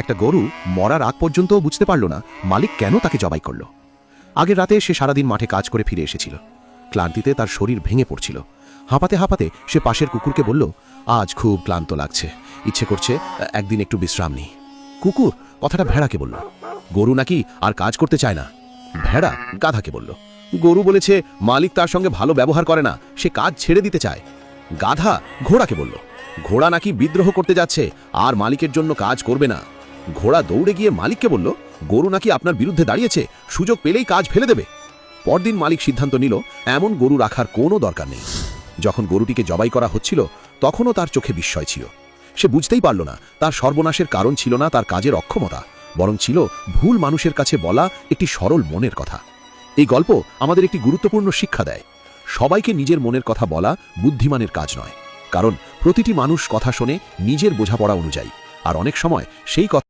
একটা গরু মরার আগ পর্যন্তও বুঝতে পারল না মালিক কেন তাকে জবাই করল। আগের রাতে সে সারাদিন মাঠে কাজ করে ফিরে এসেছিল। ক্লান্তিতে তার শরীর ভেঙে পড়ছিল। হাঁপাতে হাঁপাতে সে পাশের কুকুরকে বলল, আজ খুব ক্লান্ত লাগছে, ইচ্ছে করছে একদিন একটু বিশ্রাম নিই। কুকুর কথাটা ভেড়াকে বলল। গরু নাকি আর কাজ করতে চায় না। ভেড়া গাধাকে বলল। গরু বলেছে মালিক তার সঙ্গে ভালো ব্যবহার করে না, সে কাজ ছেড়ে দিতে চায়। গাধা ঘোড়াকে বলল, ঘোড়া নাকি বিদ্রোহ করতে যাচ্ছে আর মালিকের জন্য কাজ করবে না। ঘোড়া দৌড়ে গিয়ে মালিককে বলল, গরু নাকি আপনার বিরুদ্ধে দাঁড়িয়েছে, সুযোগ পেলেই কাজ ফেলে দেবে। পরদিন মালিক সিদ্ধান্ত নিল এমন গরু রাখার কোনো দরকার নেই। যখন গরুটিকে জবাই করা হচ্ছিল তখনও তার চোখে বিস্ময় ছিল। সে বুঝতেই পারল না তার সর্বনাশের কারণ ছিল না তার কাজের অক্ষমতা, বরং ছিল ভুল মানুষের কাছে বলা একটি সরল মনের কথা। এই গল্প আমাদের একটি গুরুত্বপূর্ণ শিক্ষা দেয়। সবাইকে নিজের মনের কথা বলা বুদ্ধিমানের কাজ নয়, কারণ প্রতিটি মানুষ কথা শোনে নিজের বোঝাপড়া অনুযায়ী, আর অনেক সময় সেই কথা